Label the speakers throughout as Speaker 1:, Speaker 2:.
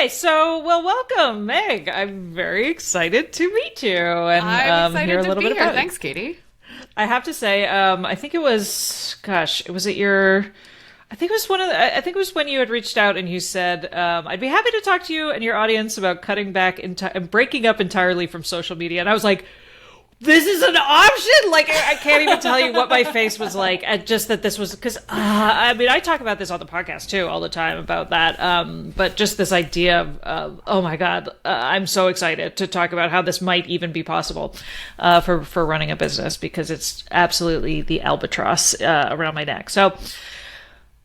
Speaker 1: Okay, so welcome, Meg. I'm very excited to meet you and
Speaker 2: I'm
Speaker 1: hear
Speaker 2: excited
Speaker 1: a
Speaker 2: to
Speaker 1: little
Speaker 2: be
Speaker 1: bit
Speaker 2: here.
Speaker 1: about you.
Speaker 2: Thanks, Katy.
Speaker 1: I have to say, I think it was, was it your? I think it was I think it was when you had reached out and you said, "I'd be happy to talk to you and your audience about cutting back and breaking up entirely from social media." And I was like, this is an option. Like I can't even tell you what my face was like at just that this was because I mean I talk about this on the podcast too all the time about that. But just this idea of oh my god, I'm so excited to talk about how this might even be possible for running a business because it's absolutely the albatross around my neck. So.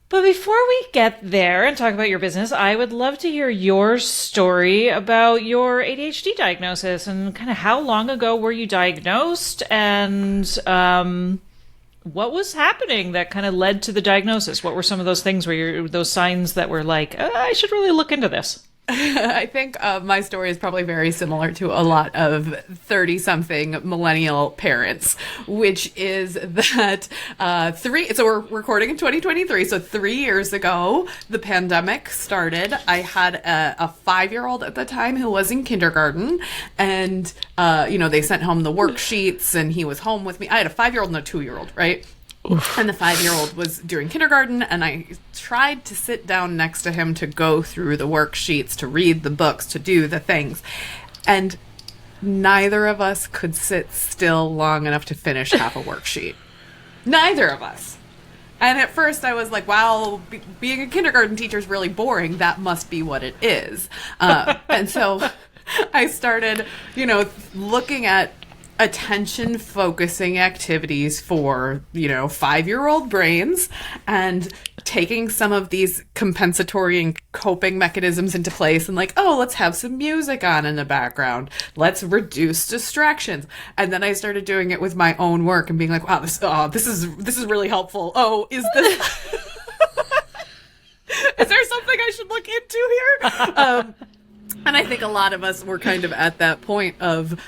Speaker 1: But before we get there and talk about your business, I would love to hear your story about your ADHD diagnosis and kind of how long ago were you diagnosed and what was happening that kind of led to the diagnosis? What were some of those things where those signs that were like, I should really look into this?
Speaker 2: I think my story is probably very similar to a lot of 30-something millennial parents, which is that so we're recording in 2023, so 3 years ago, the pandemic started. I had a 5-year-old at the time who was in kindergarten, and, they sent home the worksheets, and he was home with me. I had a 5-year-old and a 2-year-old, right? Oof. And the 5-year-old was doing kindergarten, and I tried to sit down next to him to go through the worksheets, to read the books, to do the things. And neither of us could sit still long enough to finish half a worksheet. Neither of us. And at first I was like, wow, being a kindergarten teacher is really boring. That must be what it is. And so I started, looking at attention focusing activities for 5-year-old brains and taking some of these compensatory and coping mechanisms into place and like, oh, let's have some music on in the background, let's reduce distractions. And then I started doing it with my own work and being like, wow, this is really helpful. Oh, is this is there something I should look into here? And I think a lot of us were kind of at that point of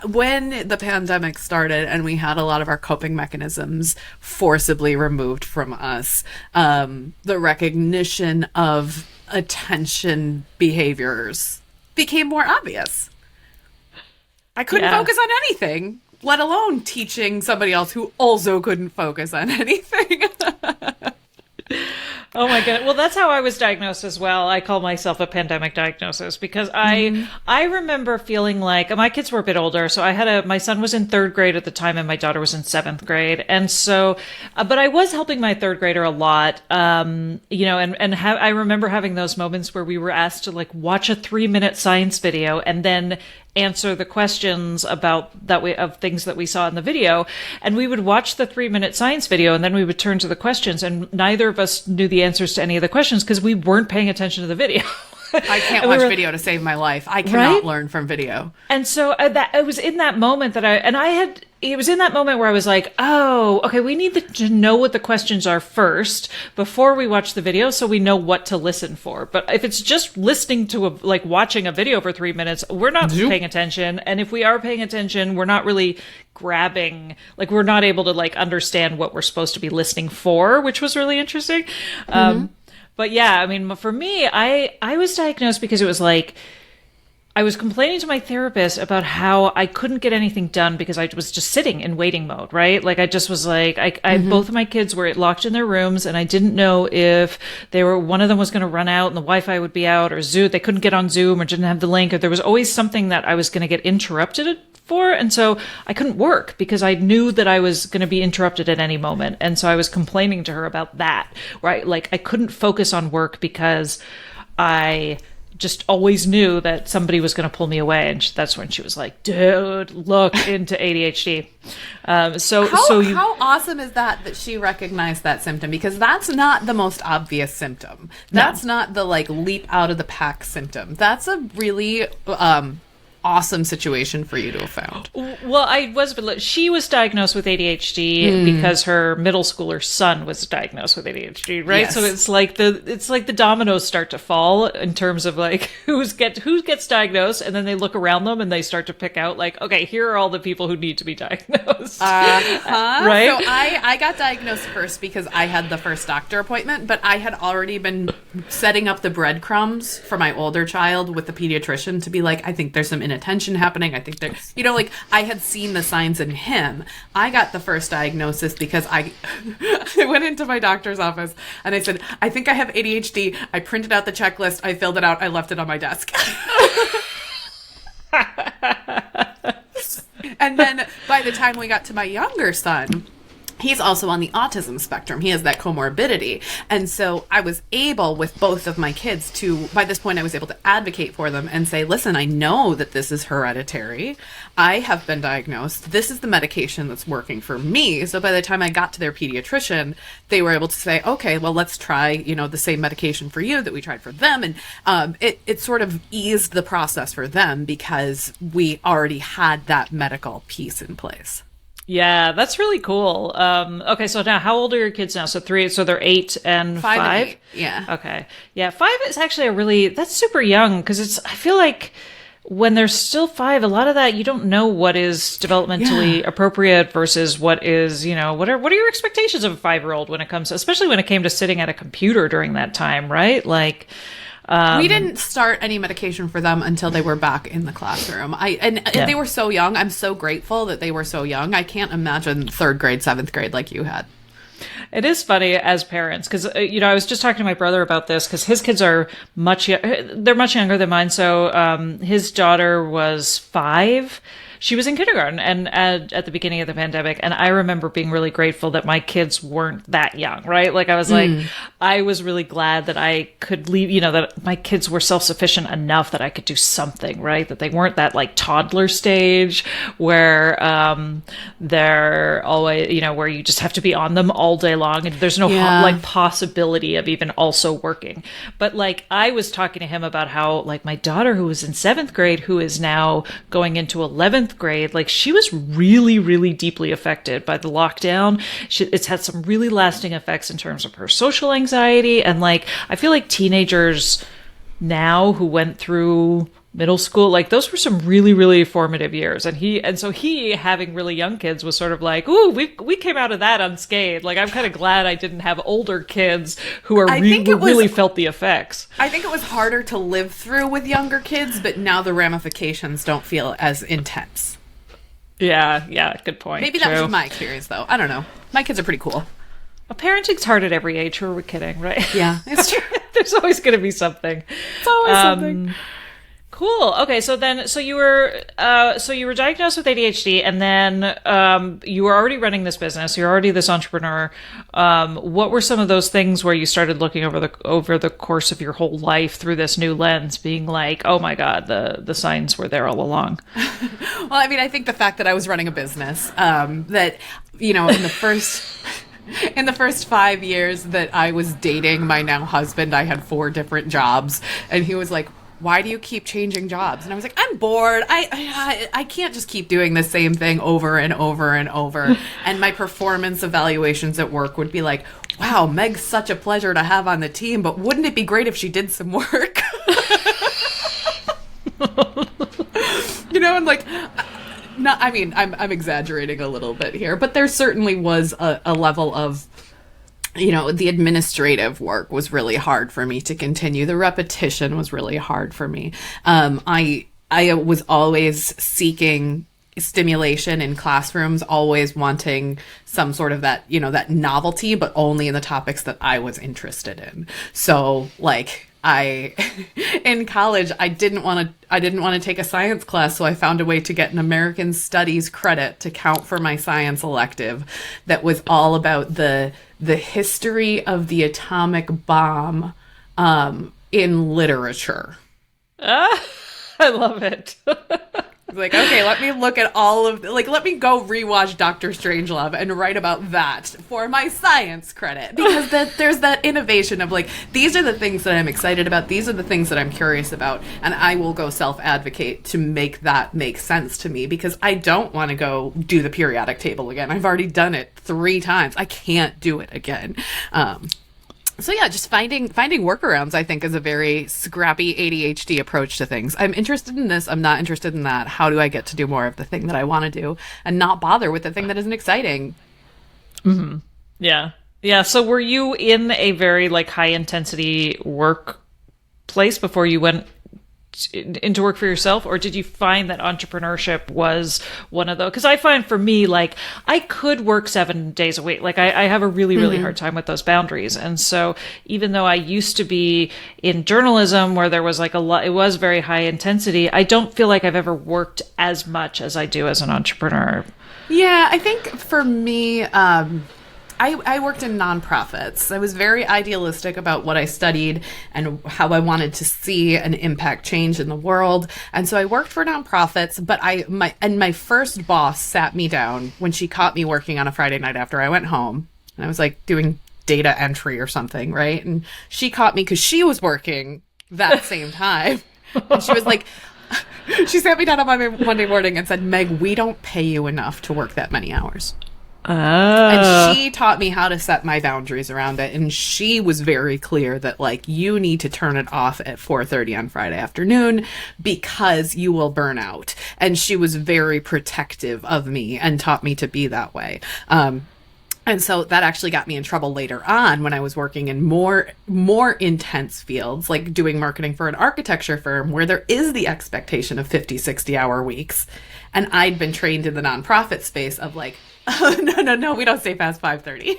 Speaker 2: when the pandemic started and we had a lot of our coping mechanisms forcibly removed from us, the recognition of attention behaviors became more obvious. I couldn't focus on anything, let alone teaching somebody else who also couldn't focus on anything.
Speaker 1: Oh my god! Well, that's how I was diagnosed as well. I call myself a pandemic diagnosis because I remember feeling like my kids were a bit older, so my son was in 3rd grade at the time, and my daughter was in 7th grade, and so, but I was helping my 3rd grader a lot, I remember having those moments where we were asked to like watch a 3-minute science video and then answer the questions of things that we saw in the video. And we would watch the 3-minute science video and then we would turn to the questions, and neither of us knew the answers to any of the questions because we weren't paying attention to the video.
Speaker 2: I can't watch video to save my life. I cannot learn from video.
Speaker 1: And so it was in that moment it was in that moment where I was like, oh, okay, we need to know what the questions are first before we watch the video so we know what to listen for. But if it's just listening to watching a video for 3 minutes, we're not paying attention. And if we are paying attention, we're not really grabbing, we're not able to understand what we're supposed to be listening for, which was really interesting. But yeah, I mean, for me, I was diagnosed because it was I was complaining to my therapist about how I couldn't get anything done because I was just sitting in waiting mode, right? I just was both of my kids were locked in their rooms and I didn't know if one of them was going to run out and the Wi-Fi would be out, or Zoom, they couldn't get on Zoom or didn't have the link, or there was always something that I was going to get interrupted for. And so I couldn't work because I knew that I was going to be interrupted at any moment. And so I was complaining to her about that, right? I couldn't focus on work because I just always knew that somebody was going to pull me away. And that's when she was like, dude, look into ADHD.
Speaker 2: How awesome is that she recognized that symptom? Because that's not the most obvious symptom. That's not the leap out of the pack symptom. That's a really awesome situation for you to have found.
Speaker 1: Well, she was diagnosed with ADHD because her middle schooler son was diagnosed with ADHD, right?
Speaker 2: Yes.
Speaker 1: So it's like the dominoes start to fall in terms of like who gets diagnosed, and then they look around them and they start to pick out like, okay, here are all the people who need to be diagnosed. Right?
Speaker 2: So I got diagnosed first because I had the first doctor appointment, but I had already been setting up the breadcrumbs for my older child with the pediatrician to be like, I think there's some inattention happening. I think there's, like I had seen the signs in him. I got the first diagnosis because I went into my doctor's office and I said, I think I have ADHD. I printed out the checklist. I filled it out. I left it on my desk. And then by the time we got to my younger son, he's also on the autism spectrum. He has that comorbidity. And so I was able with both of my kids to, by this point, I was able to advocate for them and say, listen, I know that this is hereditary. I have been diagnosed. This is the medication that's working for me. So by the time I got to their pediatrician, they were able to say, okay, well, let's try, the same medication for you that we tried for them. And it sort of eased the process for them because we already had that medical piece in place.
Speaker 1: Yeah, that's really cool. Okay, so now how old are your kids now? So they're 8 and 5?
Speaker 2: 5 and 8, yeah.
Speaker 1: Okay. Yeah, 5 is actually that's super young because I feel like when they're still 5, a lot of that you don't know what is developmentally appropriate versus what is, what are your expectations of a 5-year-old when it comes to, especially when it came to sitting at a computer during that time, right? Like,
Speaker 2: we didn't start any medication for them until they were back in the classroom. They were so young. I'm so grateful that they were so young. I can't imagine 3rd grade, 7th grade like you had.
Speaker 1: It is funny as parents because, I was just talking to my brother about this because his kids are they're much younger than mine. So his daughter was 5. She was in kindergarten and at the beginning of the pandemic. And I remember being really grateful that my kids weren't that young, right? Like I was I was really glad that I could leave, that my kids were self-sufficient enough that I could do something, right? That they weren't that like toddler stage where they're always, where you just have to be on them all day long. And there's no like possibility of even also working. But like I was talking to him about how like my daughter who was in 7th grade, who is now going into 11th grade, like she was really, really deeply affected by the lockdown. It's had some really lasting effects in terms of her social anxiety. And like, I feel like teenagers now who went through middle school, like those were some really, really formative years. And so he having really young kids was sort of like, ooh, we came out of that unscathed. Like, I'm kind of glad I didn't have older kids who are really felt the effects.
Speaker 2: I think it was harder to live through with younger kids, but now the ramifications don't feel as intense.
Speaker 1: Yeah, good point.
Speaker 2: Maybe that was my experience, though. I don't know. My kids are pretty cool.
Speaker 1: Parenting's hard at every age. Who are we kidding, right?
Speaker 2: Yeah, it's true.
Speaker 1: There's always going to be something.
Speaker 2: It's always something.
Speaker 1: Cool. Okay, so you were diagnosed with ADHD, and then you were already running this business. You're already this entrepreneur. What were some of those things where you started looking over the course of your whole life through this new lens, being like, oh my God, the signs were there all along?
Speaker 2: Well, I mean, I think the fact that I was running a business, that in the first 5 years that I was dating my now husband, I had 4 different jobs, and he was like, why do you keep changing jobs? And I was like, I'm bored. I can't just keep doing the same thing over and over and over. And my performance evaluations at work would be like, wow, Meg's such a pleasure to have on the team, but wouldn't it be great if she did some work? And like, I'm exaggerating a little bit here, but there certainly was a level of, the administrative work was really hard for me to continue. The repetition was really hard for me. I was always seeking stimulation in classrooms, always wanting some sort of that novelty, but only in the topics that I was interested in. So like in college, I didn't want to take a science class, so I found a way to get an American Studies credit to count for my science elective that was all about the history of the atomic bomb in literature.
Speaker 1: I love it.
Speaker 2: Like, okay, let me look at all of, like, let me go rewatch Doctor Strangelove and write about that for my science credit. Because there's that innovation of, like, these are the things that I'm excited about. These are the things that I'm curious about. And I will go self-advocate to make that make sense to me, because I don't want to go do the periodic table again. I've already done it 3 times. I can't do it again. So yeah, just finding workarounds, I think, is a very scrappy ADHD approach to things. I'm interested in this. I'm not interested in that. How do I get to do more of the thing that I want to do and not bother with the thing that isn't exciting?
Speaker 1: Mm-hmm. Yeah. Yeah. So were you in a very like high intensity work place before you went into work for yourself, or did you find that entrepreneurship was one of those? Because I find for me, like, I could work 7 days a week. Like, I have a really, really hard time with those boundaries. And so even though I used to be in journalism where there was like a lot, it was very high intensity, I don't feel like I've ever worked as much as I do as an entrepreneur.
Speaker 2: Yeah, I think for me, I worked in nonprofits. I was very idealistic about what I studied and how I wanted to see an impact change in the world. And so I worked for nonprofits, but my first boss sat me down when she caught me working on a Friday night after I went home. And I was like doing data entry or something, right? And she caught me because she was working that same time. And she was like, she sat me down on my Monday morning and said, Meg, we don't pay you enough to work that many hours. And she taught me how to set my boundaries around it. And she was very clear that, like, you need to turn it off at 4:30 on Friday afternoon because you will burn out. And she was very protective of me and taught me to be that way. And so that actually got me in trouble later on when I was working in more intense fields, like doing marketing for an architecture firm where there is the expectation of 50, 60-hour weeks. And I'd been trained in the nonprofit space of like, oh, no, we don't stay past 5:30.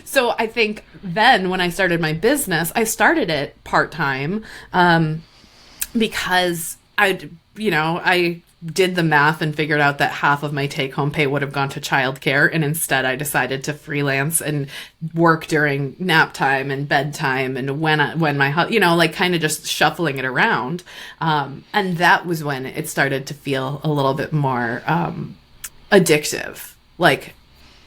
Speaker 2: So I think then when I started my business, I started it part-time because I did the math and figured out that half of my take-home pay would have gone to childcare, and instead I decided to freelance and work during nap time and bedtime and when my like kind of just shuffling it around, and that was when it started to feel a little bit more addictive. Like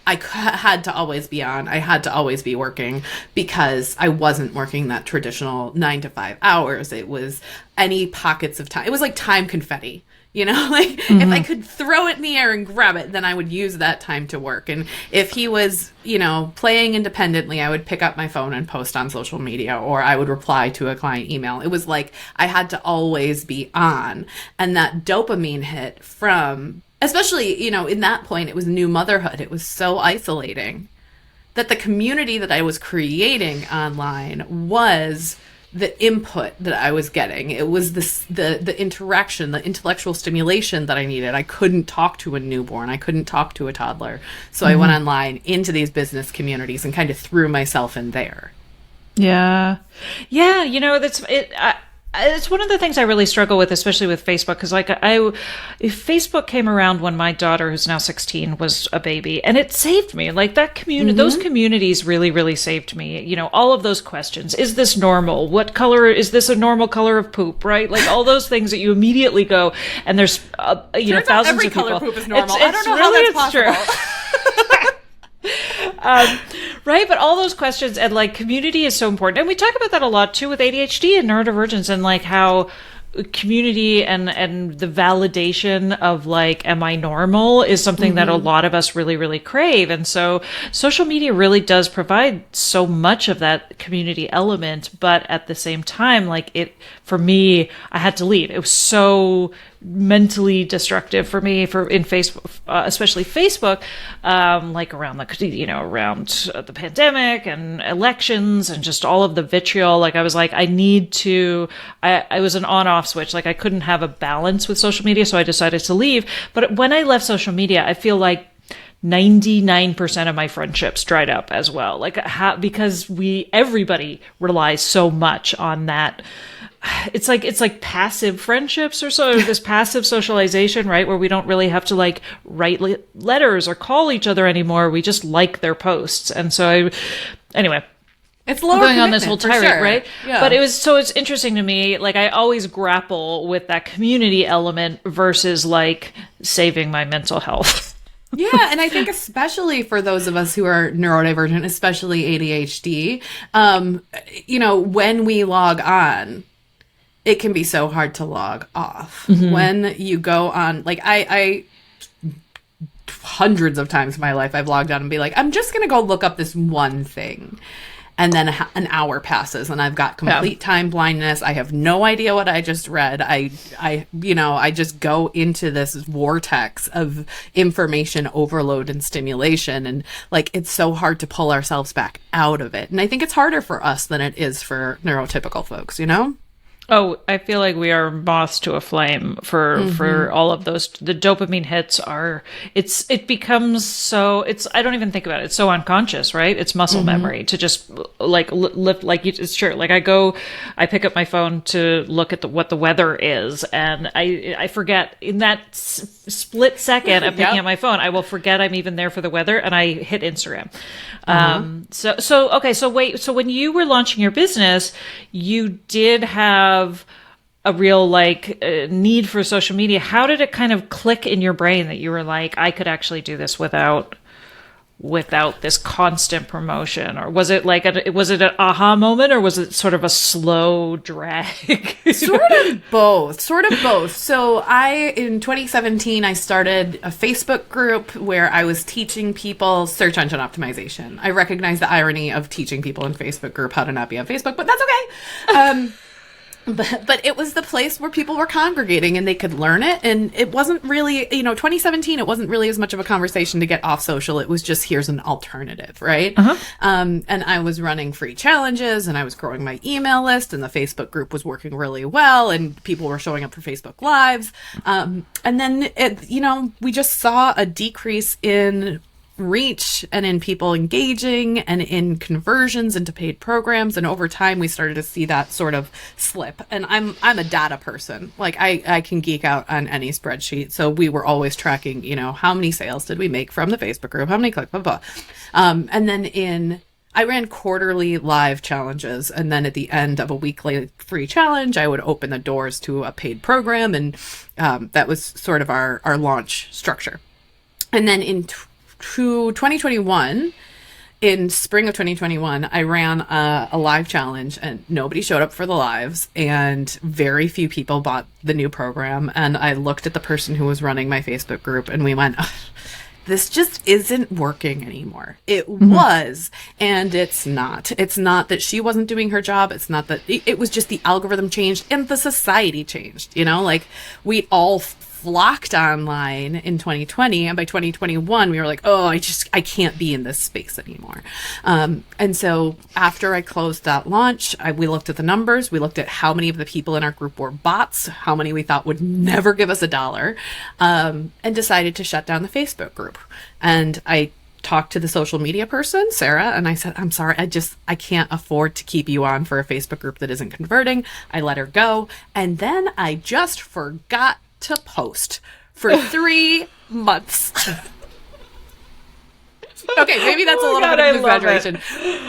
Speaker 2: I had to always be on. I had to always be working because I wasn't working that traditional 9 to 5 hours. It was any pockets of time. It was like time confetti. Like if I could throw it in the air and grab it, then I would use that time to work. And if he was, playing independently, I would pick up my phone and post on social media, or I would reply to a client email. It was like I had to always be on. And that dopamine hit from, especially, in that point, it was new motherhood. It was so isolating that the community that I was creating online was the input that I was getting. It was the interaction, the intellectual stimulation that I needed. I couldn't talk to a newborn. I couldn't talk to a toddler. So I went online into these business communities and kind of threw myself in there.
Speaker 1: Yeah. Yeah. It's one of the things I really struggle with, especially with Facebook, because if Facebook came around when my daughter, who's now 16, was a baby, and it saved me. Like that community, those communities really, really saved me. All of those questions: is this normal? What color is this? A normal color of poop? Right? Like all those things that you immediately go, and there's thousands
Speaker 2: every
Speaker 1: of people.
Speaker 2: Color poop is normal.
Speaker 1: I don't know how that's possible. Right, but all those questions and like community is so important, and we talk about that a lot too with ADHD and neurodivergence, and like how community and the validation of like, am I normal, is something that a lot of us really, really crave. And so social media really does provide so much of that community element, but at the same time, like for me, I had to leave. It was so mentally destructive for me in Facebook, especially Facebook, like around the pandemic and elections and just all of the vitriol. Like I was like, I was an on-off switch. Like I couldn't have a balance with social media. So I decided to leave. But when I left social media, I feel like 99% of my friendships dried up as well. Like because everybody relies so much on that. It's like passive friendships or so, this passive socialization, right? Where we don't really have to like write letters or call each other anymore. We just like their posts. And so anyway,
Speaker 2: It's lower
Speaker 1: going on this whole
Speaker 2: commitment, for
Speaker 1: tirade,
Speaker 2: sure.
Speaker 1: right?
Speaker 2: Yeah.
Speaker 1: But it's interesting to me. Like, I always grapple with that community element versus like saving my mental health.
Speaker 2: Yeah, and I think especially for those of us who are neurodivergent, especially ADHD, when we log on, it can be so hard to log off. When you go on, like I hundreds of times in my life, I've logged on and be like, I'm just going to go look up this one thing. And then an hour passes and I've got complete time blindness. I have no idea what I just read. I just go into this vortex of information overload and stimulation. And like, it's so hard to pull ourselves back out of it. And I think it's harder for us than it is for neurotypical folks, you know?
Speaker 1: Oh, I feel like we are moths to a flame for all of those. The dopamine hits it becomes so, I don't even think about it. It's so unconscious, right? It's muscle memory to just like lift, like it's sure. Like I pick up my phone to look at what the weather is, and I forget in that split second of picking up my phone, I will forget I'm even there for the weather, and I hit Instagram. So when you were launching your business, you did have a real need for social media. How did it kind of click in your brain that you were like, I could actually do this without this constant promotion? Or was it was it an aha moment, or was it sort of a slow drag?
Speaker 2: Sort of both. So in 2017, I started a Facebook group where I was teaching people search engine optimization. I recognize the irony of teaching people in Facebook group how to not be on Facebook, but that's okay. But it was the place where people were congregating and they could learn it. And it wasn't really, 2017, it wasn't really as much of a conversation to get off social. It was just, here's an alternative, right? And I was running free challenges and I was growing my email list, and the Facebook group was working really well and people were showing up for Facebook Lives. And then, we just saw a decrease in reach and in people engaging and in conversions into paid programs, and over time we started to see that sort of slip. And I'm a data person. Like I can geek out on any spreadsheet, so we were always tracking how many sales did we make from the Facebook group, how many clicks, blah blah. And then I ran quarterly live challenges, and then at the end of a weekly free challenge I would open the doors to a paid program, and that was sort of our launch structure. And then in 2021, in spring of 2021, I ran a live challenge, and nobody showed up for the lives, and very few people bought the new program. And I looked at the person who was running my Facebook group, and we went, this just isn't working anymore. It was, and it's not. It's not that she wasn't doing her job. It's not that it was just the algorithm changed and the society changed. We all flocked online in 2020, and by 2021 we were like, I can't be in this space anymore. And so after I closed that launch, we looked at the numbers. We looked at how many of the people in our group were bots, how many we thought would never give us $1, and decided to shut down the Facebook group. And I talked to the social media person, Sarah, and I said, I'm sorry, I can't afford to keep you on for a Facebook group that isn't converting. I let her go. And then I just forgot to post for 3 months. Okay, maybe that's a little bit of exaggeration.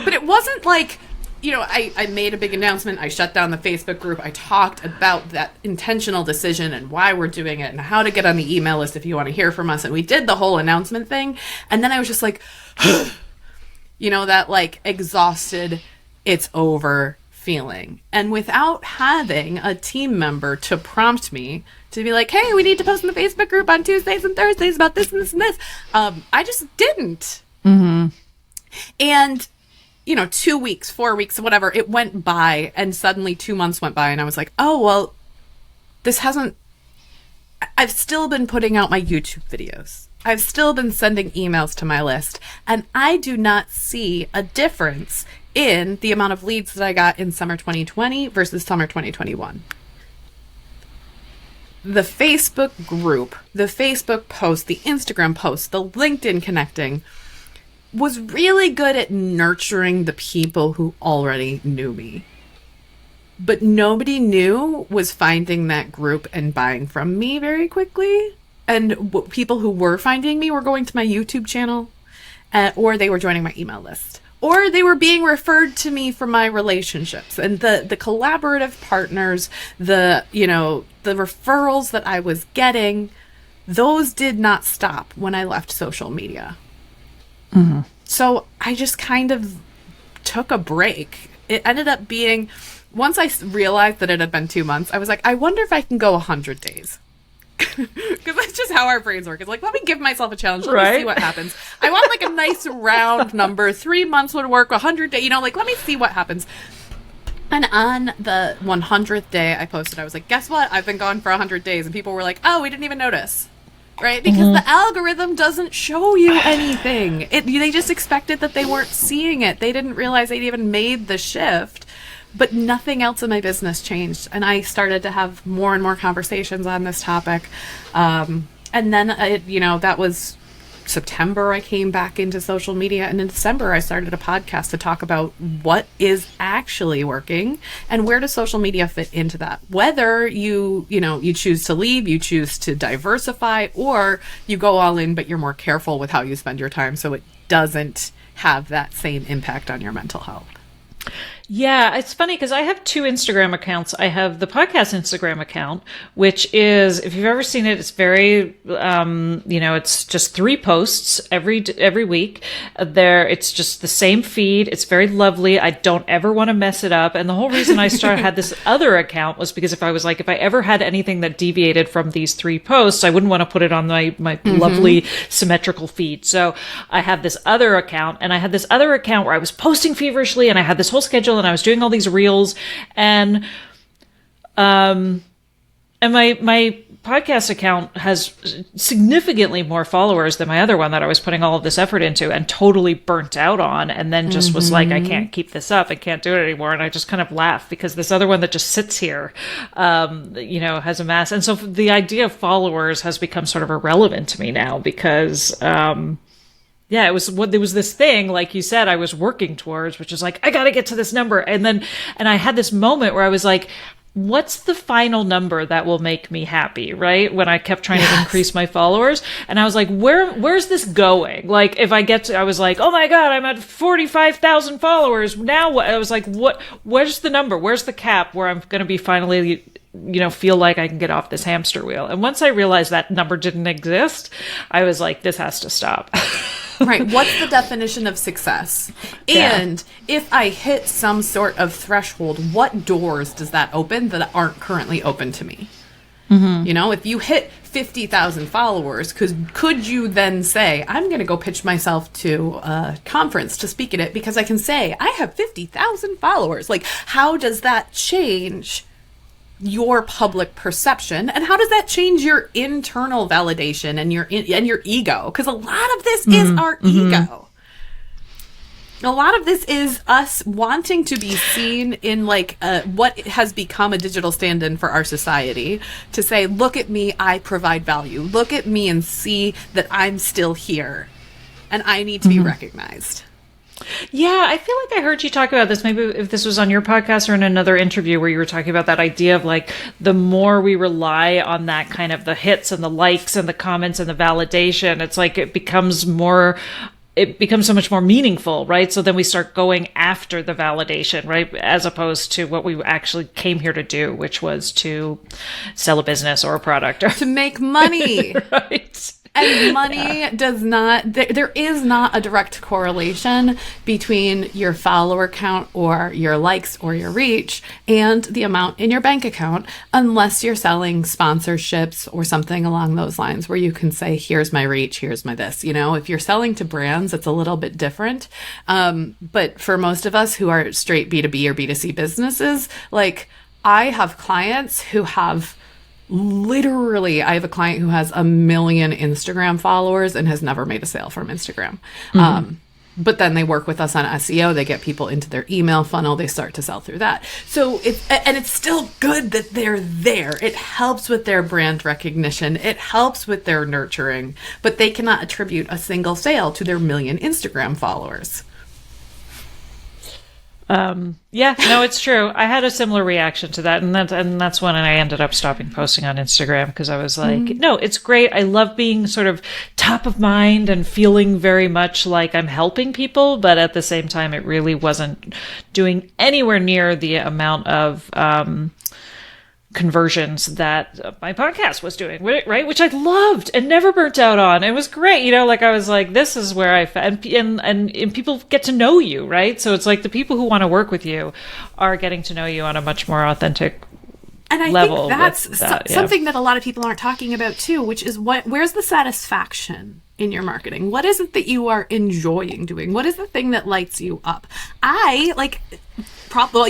Speaker 2: But it wasn't like, I made a big announcement. I shut down the Facebook group. I talked about that intentional decision and why we're doing it and how to get on the email list if you want to hear from us. And we did the whole announcement thing. And then I was just like, that exhausted, it's over feeling. And without having a team member to prompt me to be like, hey, we need to post in the Facebook group on Tuesdays and Thursdays about this and this and this, I just didn't. And 2 weeks, 4 weeks, whatever, it went by, and suddenly 2 months went by, and I was like, oh, well, I've still been putting out my YouTube videos. I've still been sending emails to my list, and I do not see a difference in the amount of leads that I got in summer 2020 versus summer 2021. The Facebook group, the Facebook post, the Instagram post, the LinkedIn connecting was really good at nurturing the people who already knew me. But nobody new was finding that group and buying from me very quickly. And people who were finding me were going to my YouTube channel, or they were joining my email list, or they were being referred to me from my relationships, and the collaborative partners, the referrals that I was getting, those did not stop when I left social media. Mm-hmm. So I just kind of took a break. It ended up being, once I realized that it had been 2 months, I was like, I wonder if I can go 100 days. Because that's just how our brains work. It's like, let me give myself a challenge. Let me see what happens. I want like a nice round number. 3 months would work. 100 days. Let me see what happens. And on the 100th day, I posted. I was like, guess what? I've been gone for 100 days. And people were like, oh, we didn't even notice. Right? Because the algorithm doesn't show you anything. They just expected that they weren't seeing it. They didn't realize they'd even made the shift. But nothing else in my business changed. And I started to have more and more conversations on this topic. And then, that was September, I came back into social media. And in December, I started a podcast to talk about what is actually working and where does social media fit into that. Whether you choose to leave, you choose to diversify, or you go all in, but you're more careful with how you spend your time so it doesn't have that same impact on your mental health.
Speaker 1: Yeah, it's funny because I have 2 Instagram accounts. I have the podcast Instagram account, which is, if you've ever seen it, it's very, it's just 3 posts every week. It's just the same feed. It's very lovely. I don't ever want to mess it up. And the whole reason I had this other account was because if I ever had anything that deviated from these 3 posts, I wouldn't want to put it on my lovely symmetrical feed. So I have this other account, and I had this other account where I was posting feverishly, and I had this whole schedule, and I was doing all these reels, and my podcast account has significantly more followers than my other one that I was putting all of this effort into and totally burnt out on, and then just was like, I can't keep this up. I can't do it anymore. And I just kind of laugh because this other one that just sits here, has a mass. And so the idea of followers has become sort of irrelevant to me now because, there was this thing, like you said, I was working towards, which is like, I got to get to this number. And I had this moment where I was like, what's the final number that will make me happy? Right. When I kept trying to increase my followers, and I was like, where's this going? Like, if I was like, oh my God, I'm at 45,000 followers. Now what? I was like, where's the number? Where's the cap where I'm going to be finally, feel like I can get off this hamster wheel? And once I realized that number didn't exist, I was like, this has to stop.
Speaker 2: Right. What's the definition of success? And if I hit some sort of threshold, what doors does that open that aren't currently open to me? Mm-hmm. If you hit 50,000 followers, could you then say, I'm going to go pitch myself to a conference to speak at it because I can say I have 50,000 followers? Like, how does that change your public perception, and how does that change your internal validation and your ego? Because a lot of this is our ego. A lot of this is us wanting to be seen in what has become a digital stand-in for our society, to say, look at me, I provide value. Look at me and see that I'm still here and I need to be recognized.
Speaker 1: Yeah, I feel like I heard you talk about this, maybe if this was on your podcast or in another interview, where you were talking about that idea of like, the more we rely on that kind of the hits and the likes and the comments and the validation, it's like it becomes so much more meaningful, right? So then we start going after the validation, right? As opposed to what we actually came here to do, which was to sell a business or a product.
Speaker 2: To make money.
Speaker 1: Right.
Speaker 2: And money does not, there is not a direct correlation between your follower count or your likes or your reach and the amount in your bank account, unless you're selling sponsorships or something along those lines where you can say, here's my reach, here's my this. If you're selling to brands, it's a little bit different. But for most of us who are straight B2B or B2C businesses, like, I have clients who have literally, I have a client who has 1 million Instagram followers and has never made a sale from Instagram. But then they work with us on SEO. They get people into their email funnel. They start to sell through that. So it's still good that they're there. It helps with their brand recognition. It helps with their nurturing, but they cannot attribute a single sale to their 1 million Instagram followers.
Speaker 1: Yeah, no, it's true. I had a similar reaction to that, and that's when I ended up stopping posting on Instagram, because I was like, no, it's great. I love being sort of top of mind and feeling very much like I'm helping people, but at the same time, it really wasn't doing anywhere near the amount of conversions that my podcast was doing, right? Which I loved and never burnt out on. It was great. You know, like I was like, this is where and people get to know you, right? So it's like the people who want to work with you are getting to know you on a much more authentic
Speaker 2: and I
Speaker 1: level.
Speaker 2: think that's something that a lot of people aren't talking about too, which is where's the satisfaction in your marketing? What is it that you are enjoying doing? What is the thing that lights you up?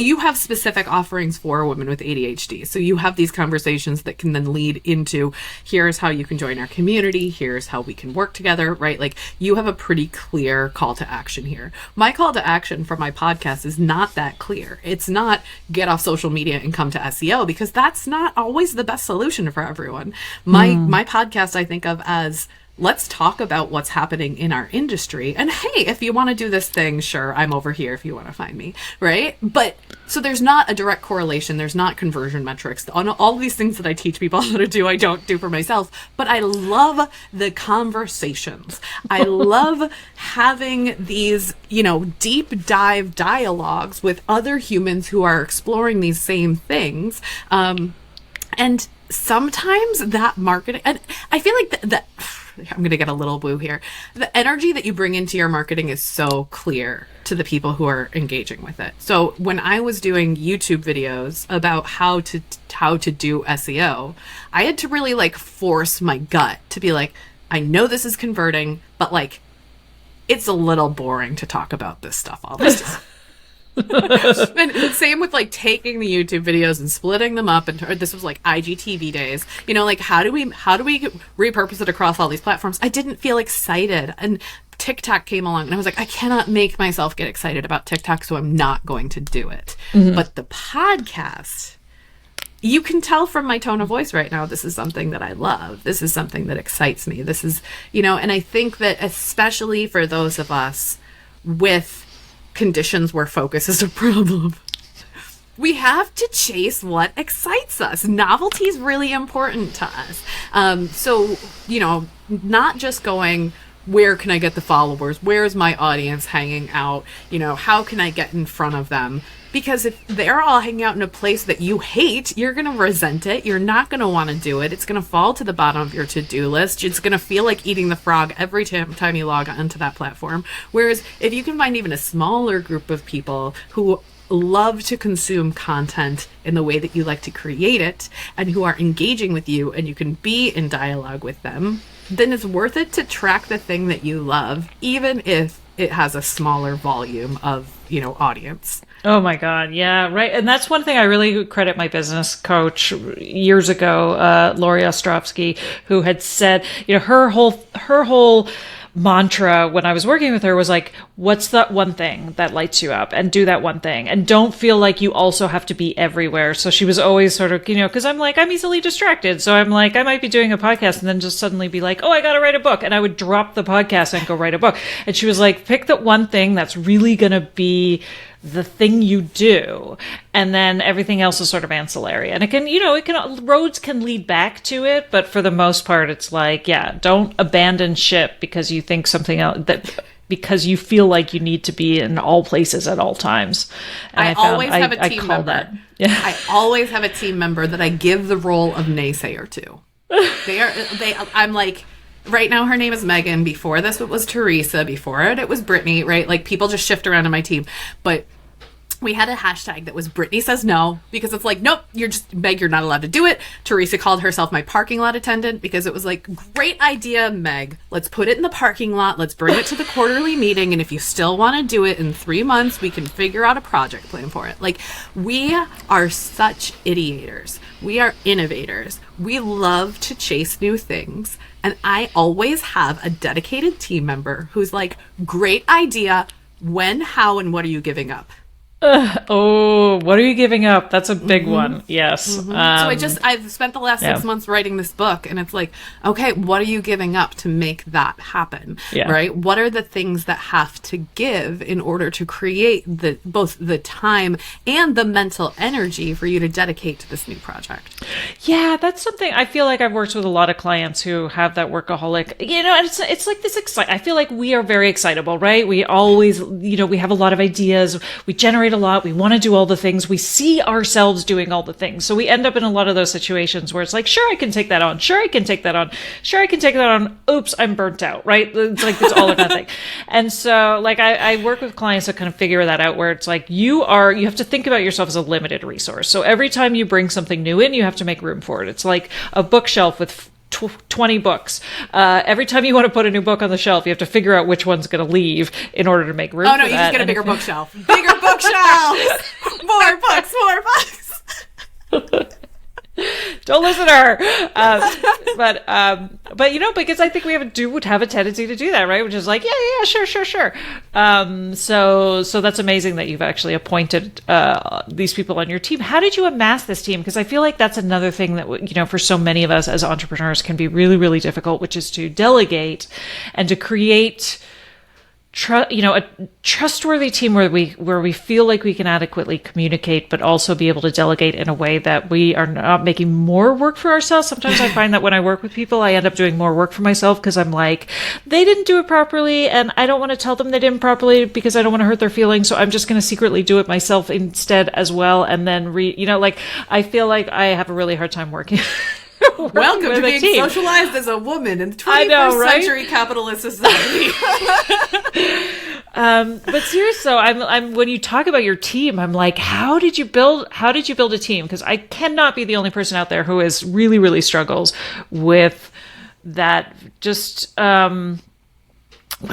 Speaker 2: You have specific offerings for women with ADHD. So you have these conversations that can then lead into, here's how you can join our community. Here's how we can work together, right? Like, you have a pretty clear call to action here. My call to action for my podcast is not that clear. It's not get off social media and come to SEO, because that's not always the best solution for everyone. My podcast, I think of as, let's talk about what's happening in our industry. And hey, if you want to do this thing, sure, I'm over here if you want to find me, right? But so there's not a direct correlation. There's not conversion metrics. On all these things that I teach people how to do, I don't do for myself. But I love the conversations. I love having these, deep dive dialogues with other humans who are exploring these same things. And sometimes that marketing, and I feel like that I'm going to get a little woo here. The energy that you bring into your marketing is so clear to the people who are engaging with it. So when I was doing YouTube videos about how to do SEO, I had to really force my gut to be like, I know this is converting, but it's a little boring to talk about this stuff all the time. And same with taking the YouTube videos and splitting them up, and this was IGTV days, how do we repurpose it across all these platforms? I didn't feel excited, and TikTok came along and I was like, I cannot make myself get excited about TikTok, so I'm not going to do it. But the podcast, you can tell from my tone of voice right now, this is something that I love. This is something that excites me. This is, and I think that especially for those of us with conditions where focus is a problem, we have to chase what excites us. Novelty is really important to us. So, not just going, where can I get the followers? Where's my audience hanging out? How can I get in front of them? Because if they're all hanging out in a place that you hate, you're going to resent it. You're not going to want to do it. It's going to fall to the bottom of your to-do list. It's going to feel like eating the frog every time you log onto that platform. Whereas if you can find even a smaller group of people who love to consume content in the way that you like to create it, and who are engaging with you, and you can be in dialogue with them, then it's worth it to track the thing that you love, even if it has a smaller volume of, audience.
Speaker 1: Oh my God. Yeah. Right. And that's one thing I really credit my business coach years ago, Lori Ostrovsky, who had said, her whole mantra when I was working with her was like, what's that one thing that lights you up, and do that one thing, and don't feel like you also have to be everywhere. So she was always sort of, because I'm easily distracted. So I'm like, I might be doing a podcast and then just suddenly be like, oh, I got to write a book. And I would drop the podcast and go write a book. And she was like, pick that one thing that's really going to be the thing you do, and then everything else is sort of ancillary. And roads can lead back to it, but for the most part, it's don't abandon ship because you think something else, because you feel like you need to be in all places at all times. And
Speaker 2: I always have a team member. I always have a team member that I give the role of naysayer to. I'm like, right now her name is Megan. Before this, it was Teresa. Before it was Brittany, right? People just shift around in my team. But we had a hashtag that was Brittany says no, because it's like, nope, Meg, you're not allowed to do it. Teresa called herself my parking lot attendant, because it was like, great idea, Meg. Let's put it in the parking lot. Let's bring it to the quarterly meeting. And if you still want to do it in 3 months, we can figure out a project plan for it. We are such ideators. We are innovators. We love to chase new things. And I always have a dedicated team member who's like, great idea. When, how, and what are you giving up?
Speaker 1: Oh, what are you giving up? That's a big one. Yes.
Speaker 2: So I've spent the last 6 months writing this book, and it's like, okay, what are you giving up to make that happen?
Speaker 1: Yeah.
Speaker 2: Right? What are the things that have to give in order to create both the time and the mental energy for you to dedicate to this new project?
Speaker 1: Yeah, that's something I feel like I've worked with a lot of clients who have that workaholic, and it's like this I feel like we are very excitable, right? We always, we have a lot of ideas. We generate a lot. We want to do all the things. We see ourselves doing all the things. So we end up in a lot of those situations where it's like, sure, I can take that on. Sure, I can take that on. Sure, I can take that on. Oops, I'm burnt out, right? It's like it's all or nothing. And so like I work with clients to kind of figure that out, where it's like you have to think about yourself as a limited resource. So every time you bring something new in, you have to make room for it. It's like a bookshelf with 20 books. Every time you want to put a new book on the shelf, you have to figure out which one's going to leave in order to make room for that.
Speaker 2: Oh, no, you just get a bigger bookshelf. Bigger bookshelves! More books, more books!
Speaker 1: Don't listen to her. But because I think we would have a tendency to do that, right? Which is like, yeah, sure. So that's amazing that you've actually appointed these people on your team. How did you amass this team? Because I feel like that's another thing that for so many of us as entrepreneurs can be really, really difficult, which is to delegate and to create a trustworthy team where we feel like we can adequately communicate, but also be able to delegate in a way that we are not making more work for ourselves. Sometimes I find that when I work with people, I end up doing more work for myself because I'm like, they didn't do it properly, and I don't want to tell them they didn't properly because I don't want to hurt their feelings. So I'm just going to secretly do it myself instead as well, and then I feel like I have a really hard time working.
Speaker 2: Welcome to being socialized as a woman in the 21st century capitalist society.
Speaker 1: But seriously, I'm when you talk about your team, I'm like, how did you build a team? Because I cannot be the only person out there who is really, really struggles with that. Just what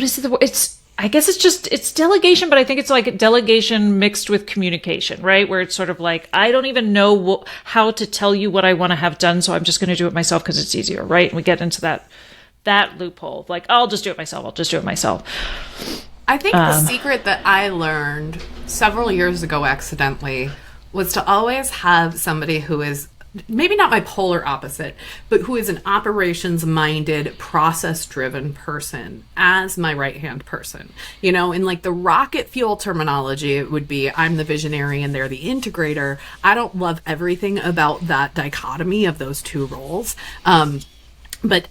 Speaker 1: is it? I guess it's delegation, but I think it's like delegation mixed with communication, right? Where it's sort of like, I don't even know how to tell you what I want to have done, so I'm just going to do it myself because it's easier, right? And we get into that loophole. Like, I'll just do it myself.
Speaker 2: I think the secret that I learned several years ago accidentally was to always have somebody who is maybe not my polar opposite, but who is an operations-minded, process-driven person as my right-hand person. In like the rocket fuel terminology, it would be I'm the visionary and they're the integrator. I don't love everything about that dichotomy of those two roles. But,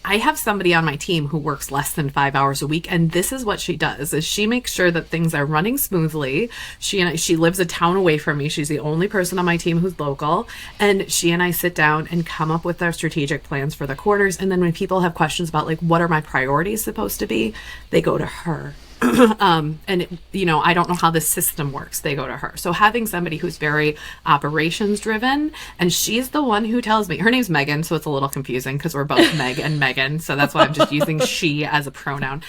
Speaker 2: I have somebody on my team who works less than 5 hours a week, and this is what she does, is she makes sure that things are running smoothly. She lives a town away from me. She's the only person on my team who's local, and she and I sit down and come up with our strategic plans for the quarters. And then when people have questions about, like, what are my priorities supposed to be, they go to her. I don't know how the system works. They go to her. So having somebody who's very operations driven, and she's the one who tells me, her name's Megan, so it's a little confusing because we're both Meg and Megan. So that's why I'm just using she as a pronoun.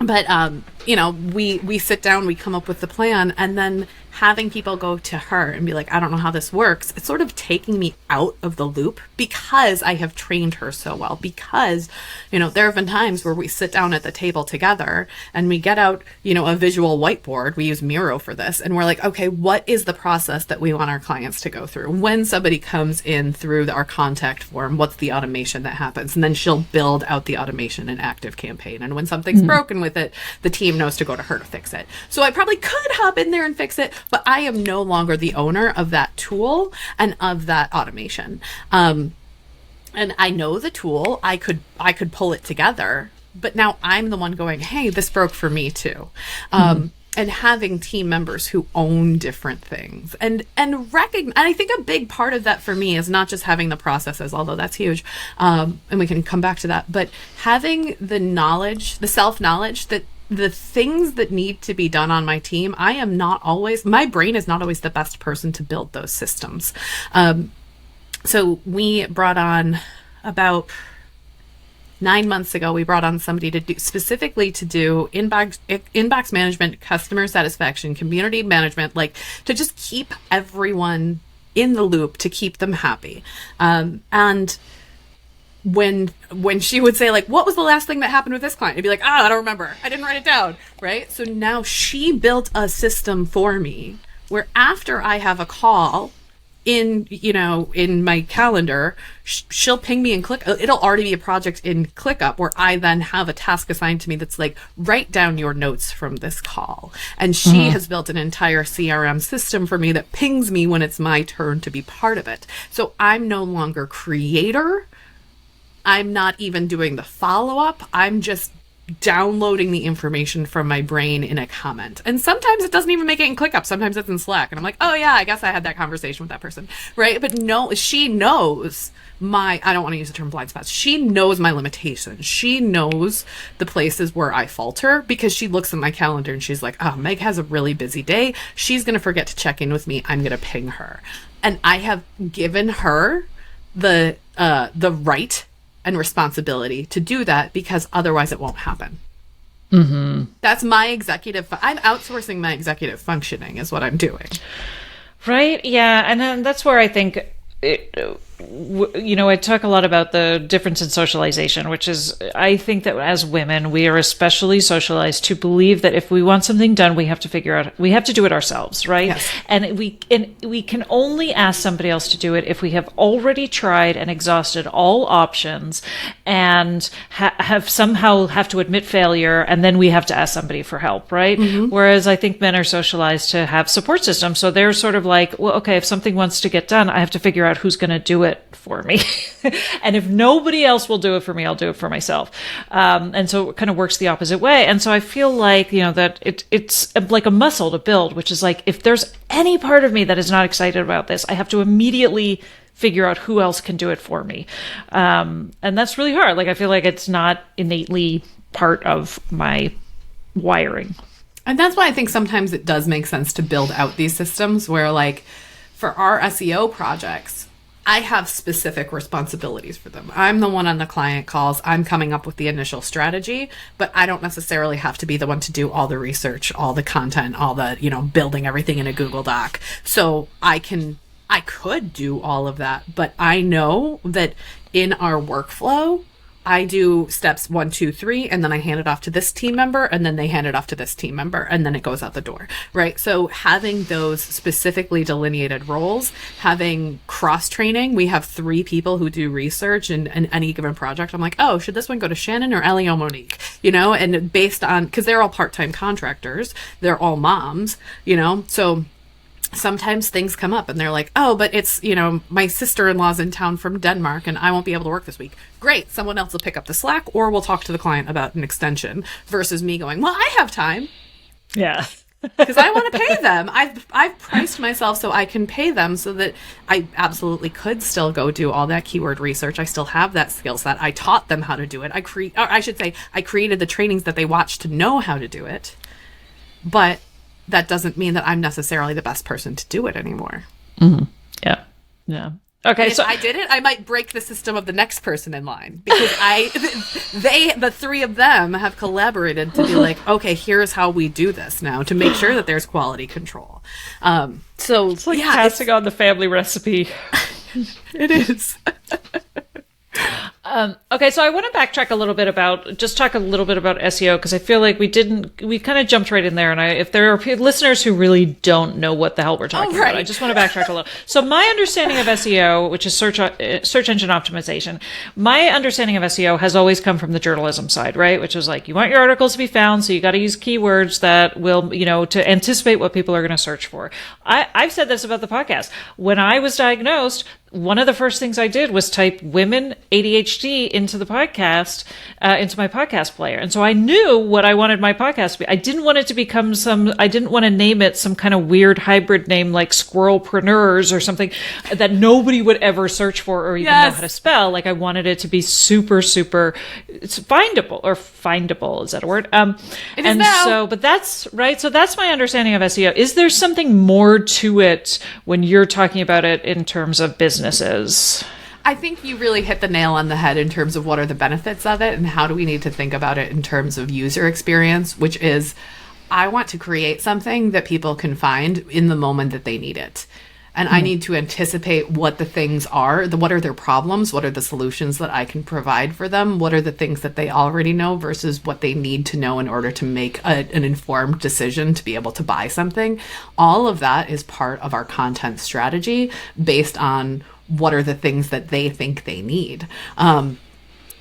Speaker 2: We sit down, we come up with the plan, and then having people go to her and be like, I don't know how this works. It's sort of taking me out of the loop because I have trained her so well. Because, there have been times where we sit down at the table together and we get out, a visual whiteboard. We use Miro for this. And we're like, okay, what is the process that we want our clients to go through? When somebody comes in through our contact form, what's the automation that happens? And then she'll build out the automation in ActiveCampaign. And when something's broken with it, the team knows to go to her to fix it. So I probably could hop in there and fix it, but I am no longer the owner of that tool and of that automation. And I know the tool, I could pull it together, but now I'm the one going, hey, this broke for me too. And having team members who own different things and recognize, and I think a big part of that for me is not just having the processes, although that's huge. And we can come back to that, but having the knowledge, the self-knowledge that the things that need to be done on my team, my brain is not always the best person to build those systems. So we brought on about 9 months ago, we brought on somebody to do inbox management, customer satisfaction, community management, like to just keep everyone in the loop, to keep them happy. And when she would say like, what was the last thing that happened with this client? I'd be like, I don't remember. I didn't write it down. Right. So now she built a system for me where after I have a call in my calendar, she'll ping me and it'll already be a project in ClickUp where I then have a task assigned to me that's like, write down your notes from this call. And she has built an entire CRM system for me that pings me when it's my turn to be part of it. So I'm no longer creator. I'm not even doing the follow-up. I'm just downloading the information from my brain in a comment. And sometimes it doesn't even make it in ClickUp. Sometimes it's in Slack. And I'm like, oh yeah, I guess I had that conversation with that person. Right. But no, she knows I don't want to use the term blind spots. She knows my limitations. She knows the places where I falter because she looks at my calendar and she's like, oh, Meg has a really busy day. She's going to forget to check in with me. I'm going to ping her. And I have given her the right and responsibility to do that because otherwise it won't happen. That's my I'm outsourcing my executive functioning is what I'm doing.
Speaker 1: Right. Yeah. And then that's where I think I talk a lot about the difference in socialization, which is, I think that as women, we are especially socialized to believe that if we want something done, we have to do it ourselves, right?
Speaker 2: Yes.
Speaker 1: And we can only ask somebody else to do it if we have already tried and exhausted all options and have to admit failure, and then we have to ask somebody for help, right? Whereas I think men are socialized to have support systems, so they're sort of like, well, okay, if something wants to get done, I have to figure out who's going to do it for me. And if nobody else will do it for me, I'll do it for myself. And so it kind of works the opposite way. And so I feel like, that it's like a muscle to build, which is like, if there's any part of me that is not excited about this, I have to immediately figure out who else can do it for me. And that's really hard. Like, I feel like it's not innately part of my wiring.
Speaker 2: And that's why I think sometimes it does make sense to build out these systems where, like, for our SEO projects, I have specific responsibilities for them. I'm the one on the client calls. I'm coming up with the initial strategy, but I don't necessarily have to be the one to do all the research, all the content, all the, building everything in a Google Doc. So I could do all of that, but I know that in our workflow, I do steps 1, 2, 3, and then I hand it off to this team member, and then they hand it off to this team member, and then it goes out the door, right? So having those specifically delineated roles, having cross-training, we have 3 people who do research in any given project. I'm like, oh, should this one go to Shannon or Ellie or Monique? And based on, because they're all part-time contractors, they're all moms, so sometimes things come up and they're like, oh, but it's, my sister-in-law's in town from Denmark and I won't be able to work this week. Great. Someone else will pick up the slack, or we'll talk to the client about an extension, versus me going, well, I have time.
Speaker 1: Yeah.
Speaker 2: Because I want to pay them. I've priced myself so I can pay them, so that I absolutely could still go do all that keyword research. I still have that skill set. I taught them how to do it. I created the trainings that they watched to know how to do it. But that doesn't mean that I'm necessarily the best person to do it anymore.
Speaker 1: Yeah. Yeah. Okay.
Speaker 2: And if I did it, I might break the system of the next person in line, because the 3 of them have collaborated to be like, okay, here's how we do this now to make sure that there's quality control. So
Speaker 1: it's like passing on the family recipe.
Speaker 2: It is.
Speaker 1: Okay, so I want to backtrack a little bit talk a little bit about SEO, because I feel like we kind of jumped right in there. And if there are listeners who really don't know what the hell we're talking about, I just want to backtrack a little. So my understanding of SEO, which is search engine optimization, my understanding of SEO has always come from the journalism side, right? Which is like, you want your articles to be found, so you got to use keywords that will, to anticipate what people are going to search for. I've said this about the podcast. When I was diagnosed, one of the first things I did was type women ADHD into the podcast, into my podcast player. And so I knew what I wanted my podcast to be. I didn't want it to become I didn't want to name it some kind of weird hybrid name like Squirrelpreneurs or something that nobody would ever search for or even know how to spell. Like, I wanted it to be super, super, it's findable. Is that a word?
Speaker 2: It is now.
Speaker 1: So, but that's right. So that's my understanding of SEO. Is there something more to it when you're talking about it in terms of businesses?
Speaker 2: I think you really hit the nail on the head in terms of what are the benefits of it and how do we need to think about it in terms of user experience, which is, I want to create something that people can find in the moment that they need it. And I need to anticipate what the things are, what are their problems, what are the solutions that I can provide for them, what are the things that they already know versus what they need to know in order to make an informed decision to be able to buy something. All of that is part of our content strategy based on what are the things that they think they need.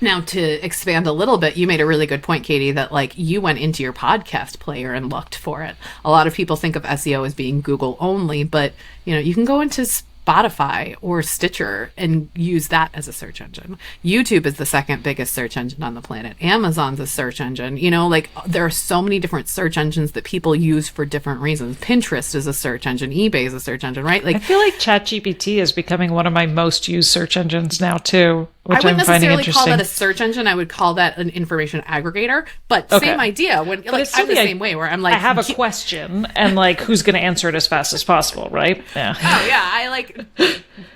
Speaker 2: Now, to expand a little bit, you made a really good point, Katy, that like you went into your podcast player and looked for it. A lot of people think of SEO as being Google only, but you can go into Spotify or Stitcher and use that as a search engine. YouTube is the second biggest search engine on the planet. Amazon's a search engine. Like there are so many different search engines that people use for different reasons. Pinterest is a search engine. eBay is a search engine, right? Like
Speaker 1: I feel like ChatGPT is becoming one of my most used search engines now too,
Speaker 2: I
Speaker 1: which
Speaker 2: wouldn't
Speaker 1: I'm finding
Speaker 2: necessarily call
Speaker 1: interesting.
Speaker 2: that a search engine. I would call that an information aggregator. But same idea. When like
Speaker 1: it's still
Speaker 2: I'm the same way where I'm like,
Speaker 1: I have a question and like who's going to answer it as fast as possible, right? Yeah.
Speaker 2: Oh yeah, I like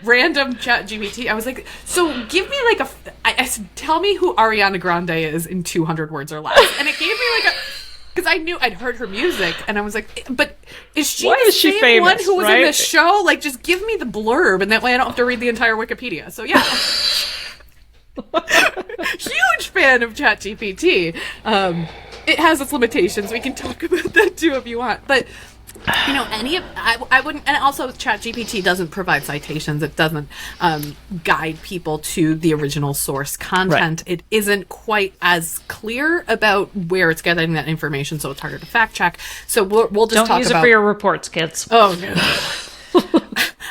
Speaker 2: random ChatGPT. I was like, so give me like I said, tell me who Ariana Grande is in 200 words or less, and it gave me like because I knew I'd heard her music, and I was like, but is she
Speaker 1: Why
Speaker 2: the
Speaker 1: is she
Speaker 2: same
Speaker 1: famous,
Speaker 2: one who was in
Speaker 1: right?
Speaker 2: this show? Like, just give me the blurb, and that way I don't have to read the entire Wikipedia. So yeah. Huge fan of ChatGPT. It has its limitations. We can talk about that too if you want. But I wouldn't. And also, ChatGPT doesn't provide citations. It doesn't guide people to the original source content. Right. It isn't quite as clear about where it's getting that information, so it's harder to fact check. So we'll just
Speaker 1: don't use it for your reports, kids.
Speaker 2: Oh no.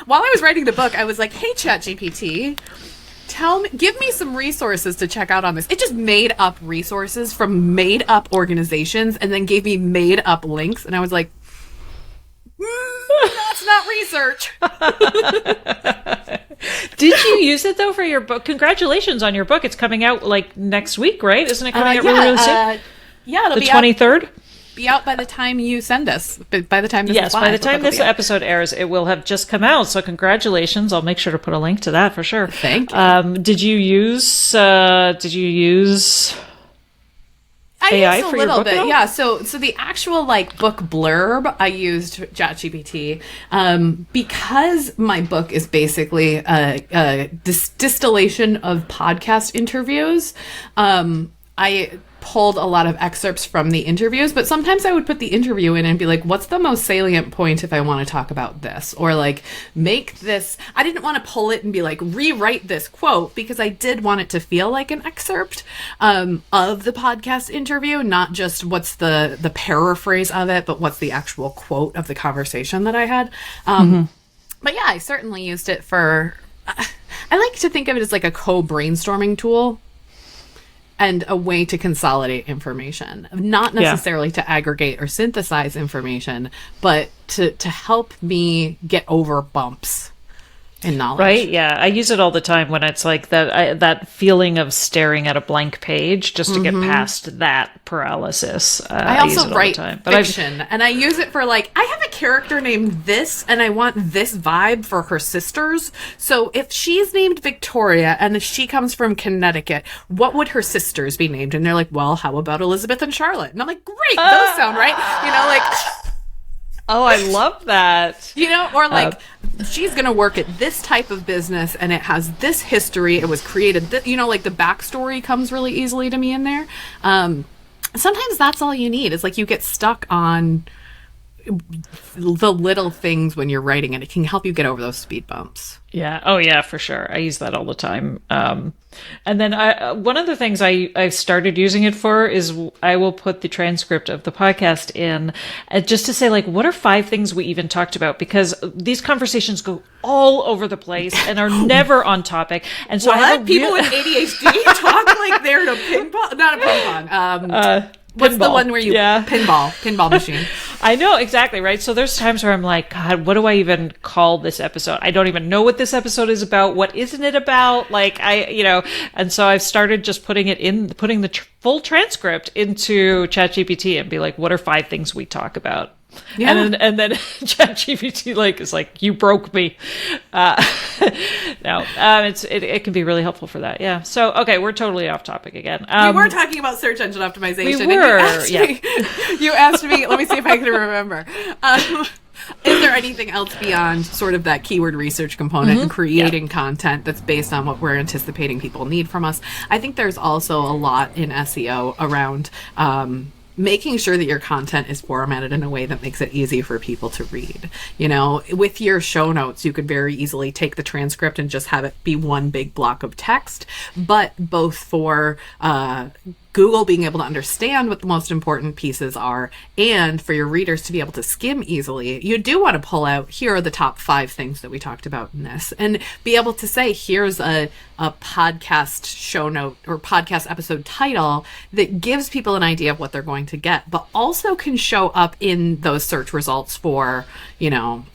Speaker 2: While I was writing the book, I was like, "Hey, ChatGPT, give me some resources to check out on this." It just made up resources from made up organizations and then gave me made up links. And I was like, that's not research.
Speaker 1: Did you use it though for your book? Congratulations on your book. It's coming out like next week, right? Isn't it coming out really soon?
Speaker 2: Yeah, it'll
Speaker 1: the
Speaker 2: be
Speaker 1: 23rd?
Speaker 2: Be out by the time you send us. By the time this is live,
Speaker 1: by the time this episode airs, it will have just come out. So congratulations! I'll make sure to put a link to that for sure.
Speaker 2: Thank you.
Speaker 1: Did you use AI
Speaker 2: used
Speaker 1: for
Speaker 2: a
Speaker 1: your
Speaker 2: little
Speaker 1: book?
Speaker 2: bit, yeah. So the actual like book blurb, I used ChatGPT because my book is basically a distillation of podcast interviews. I pulled a lot of excerpts from the interviews, but sometimes I would put the interview in and be like, what's the most salient point if I want to talk about this? Or like, make this, I didn't want to pull it and be like, rewrite this quote, because I did want it to feel like an excerpt of the podcast interview, not just what's the paraphrase of it, but what's the actual quote of the conversation that I had. But yeah, I certainly used it for, I like to think of it as like a co-brainstorming tool. And a way to consolidate information, not necessarily to aggregate or synthesize information, but to help me get over bumps in knowledge.
Speaker 1: Right? Yeah, I use it all the time when it's like that feeling of staring at a blank page, just to get past that paralysis.
Speaker 2: I also write
Speaker 1: but
Speaker 2: fiction, and I use it for like, I have a character named this, and I want this vibe for her sisters. So if she's named Victoria and if she comes from Connecticut, what would her sisters be named? And they're like, well, how about Elizabeth and Charlotte? And I'm like, great, those sound right. Like...
Speaker 1: Oh, I love that.
Speaker 2: Or like, she's going to work at this type of business and it has this history. It was created, like the backstory comes really easily to me in there. Sometimes that's all you need. Is like you get stuck on the little things when you're writing, and it can help you get over those speed bumps.
Speaker 1: Yeah. Oh, yeah, for sure. I use that all the time. And then one of the things I started using it for is I will put the transcript of the podcast in just to say, like, what are 5 things we even talked about? Because these conversations go all over the place and are never on topic. And so
Speaker 2: people with ADHD talk like they're in a ping pong, not a ping pong. What's the one where you pinball machine?
Speaker 1: I know, exactly, right? So there's times where I'm like, God, what do I even call this episode? I don't even know what this episode is about. What isn't it about? Like, and so I've started just putting the full transcript into ChatGPT and be like, what are 5 things we talk about? Yeah. And then ChatGPT is like, you broke me. It can be really helpful for that. Yeah. So, okay, we're totally off topic again.
Speaker 2: We were talking about search engine optimization.
Speaker 1: We were.
Speaker 2: You asked me, let me see if I can remember. Is there anything else beyond sort of that keyword research component and creating content that's based on what we're anticipating people need from us? I think there's also a lot in SEO around making sure that your content is formatted in a way that makes it easy for people to read. You know, with your show notes, you could very easily take the transcript and just have it be one big block of text, but both for Google being able to understand what the most important pieces are and for your readers to be able to skim easily, you do want to pull out, here are the top 5 things that we talked about in this, and be able to say, here's a podcast show note or podcast episode title that gives people an idea of what they're going to get, but also can show up in those search results for, you know,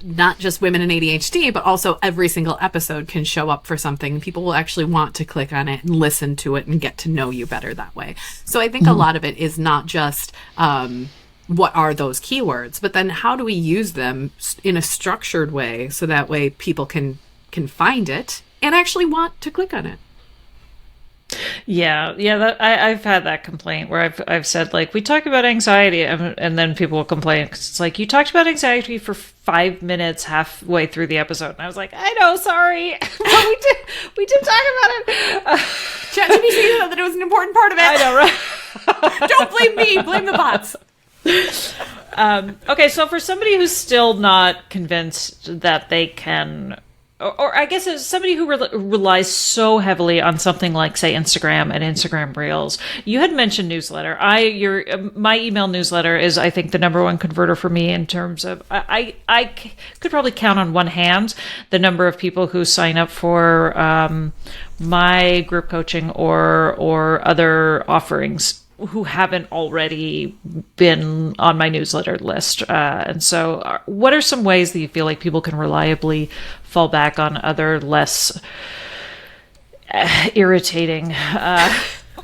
Speaker 2: not just women and ADHD, but also every single episode can show up for something. People will actually want to click on it and listen to it and get to know you better that way. So I think a lot of it is not just what are those keywords, but then how do we use them in a structured way so that way people can find it and actually want to click on it.
Speaker 1: Yeah. I've had that complaint where I've said, like, we talk about anxiety, and then people will complain because it's like, you talked about anxiety for 5 minutes halfway through the episode, and I was like, I know, sorry, but we did talk about it.
Speaker 2: ChatGPT said that it was an important part of it.
Speaker 1: I know, right?
Speaker 2: Don't blame me, blame the bots.
Speaker 1: Okay, so for somebody who's still not convinced that they can, or I guess it's somebody who relies so heavily on something like, say, Instagram and Instagram Reels. You had mentioned newsletter. My email newsletter is, I think, the number one converter for me in terms of, I could probably count on one hand the number of people who sign up for my group coaching or other offerings who haven't already been on my newsletter list. And so what are some ways that you feel like people can reliably fall back on other less irritating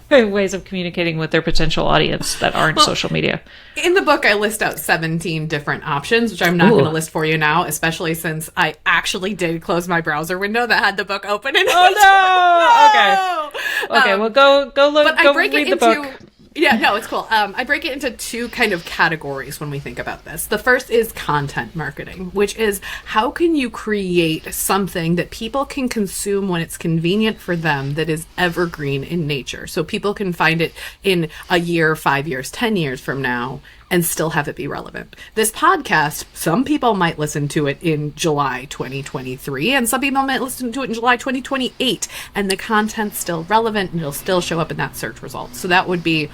Speaker 1: ways of communicating with their potential audience that aren't social media?
Speaker 2: In the book, I list out 17 different options, which I'm not going to list for you now, especially since I actually did close my browser window that had the book open in it.
Speaker 1: Oh, no! Okay, well, go look, go read the book.
Speaker 2: Yeah, no, it's cool. I break it into 2 kind of categories when we think about this. The first is content marketing, which is how can you create something that people can consume when it's convenient for them that is evergreen in nature. So people can find it in a year, 5 years, 10 years from now and still have it be relevant. This podcast, some people might listen to it in July 2023, and some people might listen to it in July 2028, and the content's still relevant and it'll still show up in that search result. So that would be,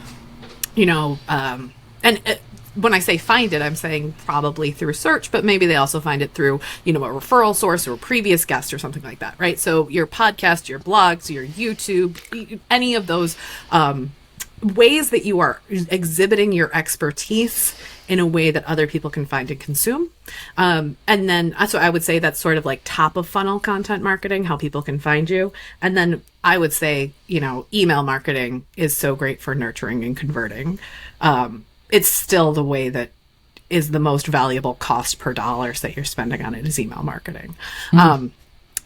Speaker 2: you know, when I say find it, I'm saying probably through search, but maybe they also find it through, you know, a referral source or a previous guest or something like that, right? So your podcast, your blogs, your YouTube, any of those ways that you are exhibiting your expertise in a way that other people can find and consume. And then, so I would say that's sort of like top of funnel content marketing, how people can find you. And then I would say, you know, email marketing is so great for nurturing and converting. It's still the way that is the most valuable cost per dollars that you're spending on it is email marketing. Mm-hmm.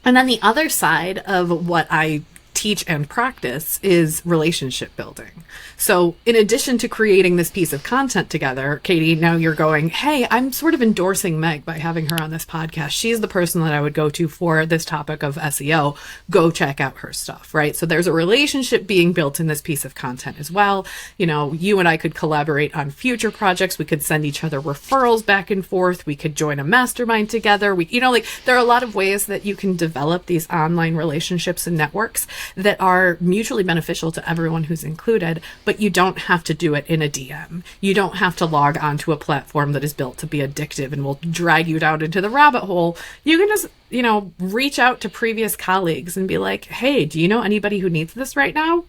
Speaker 2: And then the other side of what I teach and practice is relationship building. So in addition to creating this piece of content together, Katy, now you're going, hey, I'm sort of endorsing Meg by having her on this podcast. She's the person that I would go to for this topic of SEO. Go check out her stuff, right? So there's a relationship being built in this piece of content as well. You know, you and I could collaborate on future projects. We could send each other referrals back and forth. We could join a mastermind together. You know, like there are a lot of ways that you can develop these online relationships and networks that are mutually beneficial to everyone who's included, but you don't have to do it in a DM. You don't have to log onto a platform that is built to be addictive and will drag you down into the rabbit hole. You can just, you know, reach out to previous colleagues and be like, hey, do you know anybody who needs this right now?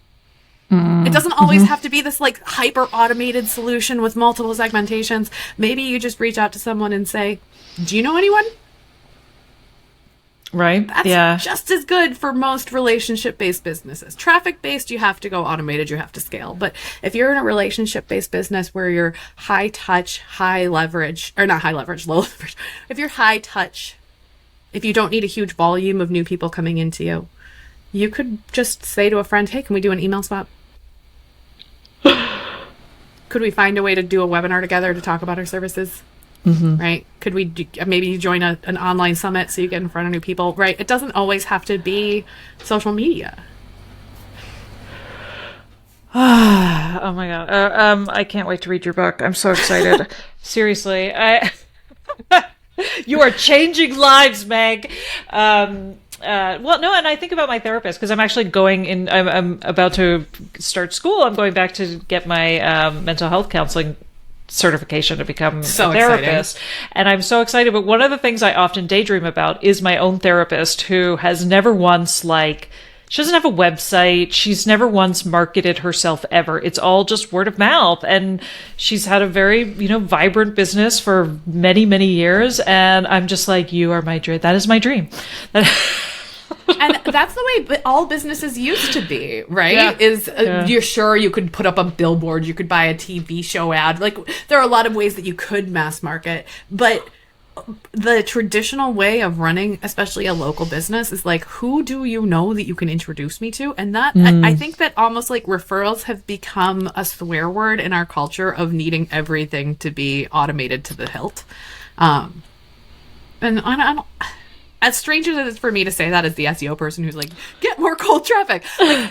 Speaker 2: It doesn't always have to be this like hyper automated solution with multiple segmentations. Maybe you just reach out to someone and say, do you know anyone?
Speaker 1: Right.
Speaker 2: That's just as good for most relationship-based businesses. Traffic-based, you have to go automated, you have to scale. But if you're in a relationship-based business where you're high touch, high leverage, or not high leverage, low leverage, if you're high touch, if you don't need a huge volume of new people coming into you, you could just say to a friend, hey, can we do an email swap? Could we find a way to do a webinar together to talk about our services? right? Could we maybe join an online summit so you get in front of new people, right? It doesn't always have to be social media.
Speaker 1: Oh my God. I can't wait to read your book. I'm so excited. Seriously. You are changing lives, Meg. Well, no, and I think about my therapist because I'm actually I'm about to start school. I'm going back to get my mental health counseling certification to become a therapist. Exciting. And I'm so excited. But one of the things I often daydream about is my own therapist who has never once she doesn't have a website. She's never once marketed herself ever. It's all just word of mouth. And she's had a very, vibrant business for many, many years. And I'm just like, you are my dream. That is my dream.
Speaker 2: And that's the way all businesses used to be, right? Yeah. You're sure you could put up a billboard, you could buy a TV show ad. Like, there are a lot of ways that you could mass market, but the traditional way of running, especially a local business, is like, who do you know that you can introduce me to? And that, I think that almost like referrals have become a swear word in our culture of needing everything to be automated to the hilt. And I don't, as strange as it is for me to say that as the SEO person who's like, get more cold traffic. Like,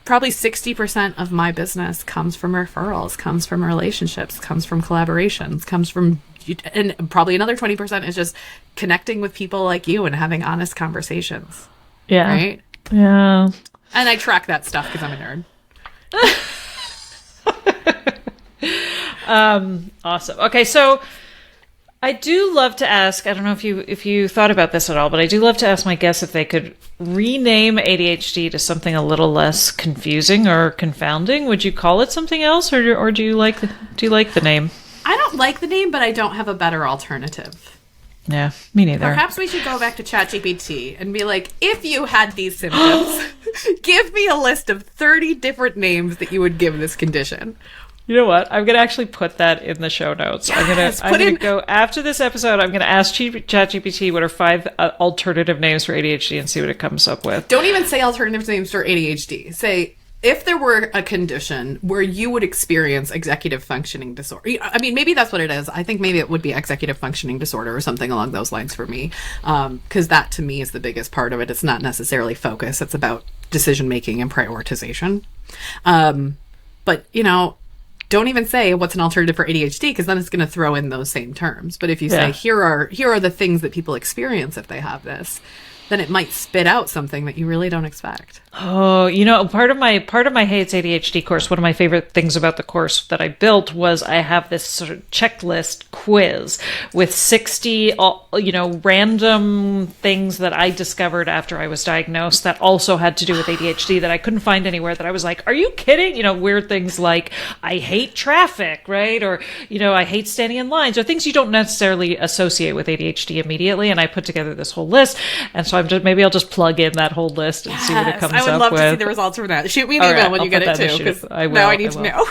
Speaker 2: probably 60% of my business comes from referrals, comes from relationships, comes from collaborations, comes from, and probably another 20% is just connecting with people like you and having honest conversations.
Speaker 1: Yeah.
Speaker 2: Right?
Speaker 1: Yeah.
Speaker 2: And I track that stuff because I'm a
Speaker 1: nerd. Awesome. Okay, so I do love to ask, I don't know if you thought about this at all, but I do love to ask my guests if they could rename ADHD to something a little less confusing or confounding. Would you call it something else, or do you like the name?
Speaker 2: I don't like the name, but I don't have a better alternative.
Speaker 1: Yeah, me neither.
Speaker 2: Perhaps we should go back to ChatGPT and be like, if you had these symptoms, give me a list of 30 different names that you would give this condition.
Speaker 1: You know what? I'm going to actually put that in the show notes.
Speaker 2: Yes,
Speaker 1: I'm going to go after this episode. I'm going to ask ChatGPT what are 5 alternative names for ADHD and see what it comes up with.
Speaker 2: Don't even say alternative names for ADHD. Say, if there were a condition where you would experience executive functioning disorder, I mean, maybe that's what it is. I think maybe it would be executive functioning disorder or something along those lines for me, because that to me is the biggest part of it. It's not necessarily focus. It's about decision making and prioritization. But, don't even say what's an alternative for ADHD, because then it's going to throw in those same terms. But if you say, here are the things that people experience if they have this, then it might spit out something that you really don't expect.
Speaker 1: Oh, part of my Hey It's ADHD course, one of my favorite things about the course that I built was I have this sort of checklist quiz with 60, random things that I discovered after I was diagnosed that also had to do with ADHD that I couldn't find anywhere, that I was like, are you kidding? Weird things like I hate traffic, right? Or, I hate standing in lines, or things you don't necessarily associate with ADHD immediately. And I put together this whole list. And so maybe I'll just plug in that whole list and see what it comes up with.
Speaker 2: I would love to see the results from that. Shoot me an email when you get it too, because now I need to know.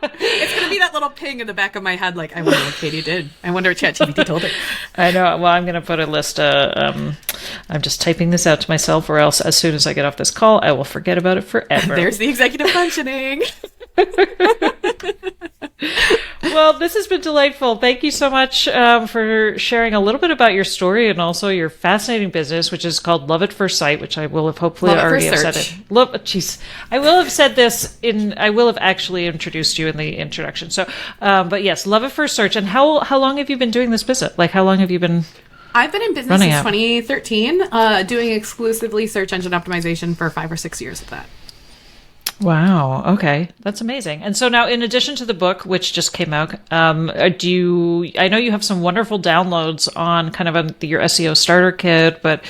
Speaker 2: It's going to be that little ping in the back of my head, like, I wonder what Katy did. I wonder what ChatGPT told her.
Speaker 1: I know. Well, I'm going to put a list. I'm just typing this out to myself, or else as soon as I get off this call, I will forget about it forever.
Speaker 2: There's the executive functioning.
Speaker 1: Well, this has been delightful. Thank you so much for sharing a little bit about your story and also your fascinating business, which is called Love at First Sight, which I will have hopefully already have said it. I will have said this I will have actually introduced you in the introduction. So, but yes, Love at First Search. And how long have you been doing this business? Like, how long have you been?
Speaker 2: I've been in business since 2013, doing exclusively search engine optimization for 5 or 6 years of that.
Speaker 1: Wow. Okay. That's amazing. And so now, in addition to the book, which just came out, I know you have some wonderful downloads on kind of your SEO starter kit, but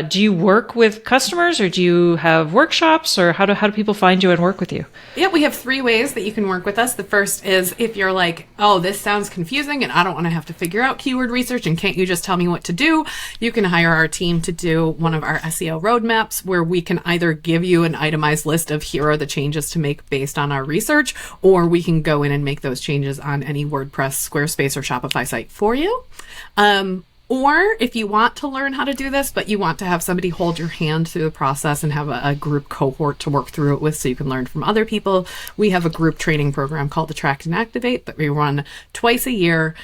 Speaker 1: do you work with customers, or do you have workshops, or how do people find you and work with you?
Speaker 2: Yeah, we have 3 ways that you can work with us. The first is if you're like, oh, this sounds confusing and I don't want to have to figure out keyword research, and can't you just tell me what to do? You can hire our team to do one of our SEO roadmaps, where we can either give you an itemized list of here are the changes to make based on our research, or we can go in and make those changes on any WordPress, Squarespace, or Shopify site for you. Or if you want to learn how to do this, but you want to have somebody hold your hand through the process and have a group cohort to work through it with so you can learn from other people, we have a group training program called Attract and Activate that we run twice a year,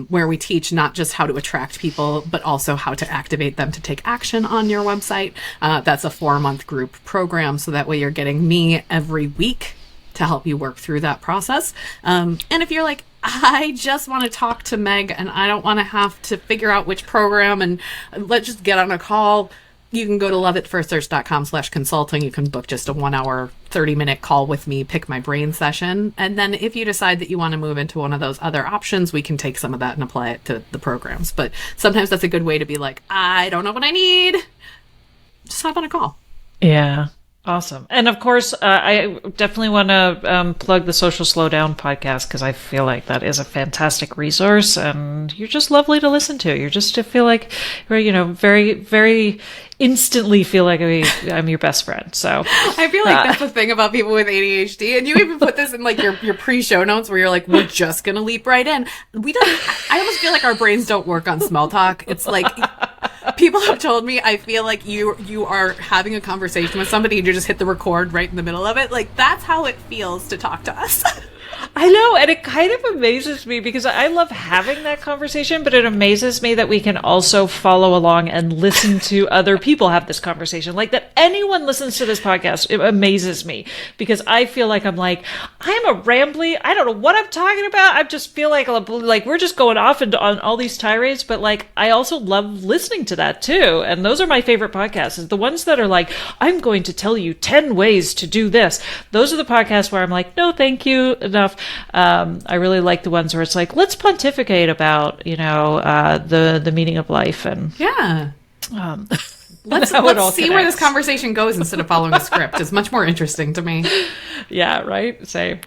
Speaker 2: where we teach not just how to attract people, but also how to activate them to take action on your website. That's a 4-month group program, so that way you're getting me every week to help you work through that process. And if you're like, I just want to talk to Meg and I don't want to have to figure out which program and let's just get on a call, you can go to loveitfirstsearch.com/consulting. You can book just a 1 hour, 30-minute call with me, pick my brain session. And then if you decide that you want to move into one of those other options, we can take some of that and apply it to the programs. But sometimes that's a good way to be like, I don't know what I need. Just hop on a call.
Speaker 1: Yeah. Awesome. And of course, I definitely want to plug the Social Slowdown podcast, because I feel like that is a fantastic resource and you're just lovely to listen to. You're just to feel like, very, very instantly feel like I'm your best friend. So
Speaker 2: I feel like that's the thing about people with ADHD. And you even put this in like your pre-show notes where you're like, we're just going to leap right in. I almost feel like our brains don't work on small talk. It's like, people have told me, I feel like you are having a conversation with somebody and you just hit the record right in the middle of it. Like, that's how it feels to talk to us.
Speaker 1: I know, and it kind of amazes me because I love having that conversation, but it amazes me that we can also follow along and listen to other people have this conversation. Like, that anyone listens to this podcast, it amazes me because I feel like I'm a rambly, I don't know what I'm talking about. I just feel like we're just going off on all these tirades, but like, I also love listening to that too. And those are my favorite podcasts, is the ones that are like, I'm going to tell you 10 ways to do this. Those are the podcasts where I'm like, no, thank you, enough. I really like the ones where it's like, let's pontificate about, the meaning of life. And
Speaker 2: yeah. Let's see where this conversation goes instead of following a script. It's much more interesting to me.
Speaker 1: Yeah, right? Same.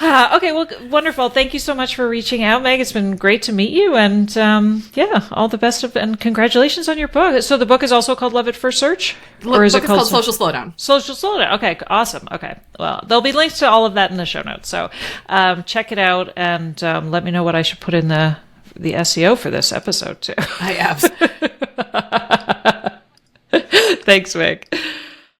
Speaker 1: Okay, well, wonderful. Thank you so much for reaching out, Meg. It's been great to meet you. And all the best and congratulations on your book. So the book is also called Love at First Search?
Speaker 2: Or is it called Social Slowdown?
Speaker 1: Social Slowdown. Okay, awesome. Okay. Well, there'll be links to all of that in the show notes. So check it out and let me know what I should put in the SEO for this episode too.
Speaker 2: I have.
Speaker 1: Thanks, Meg.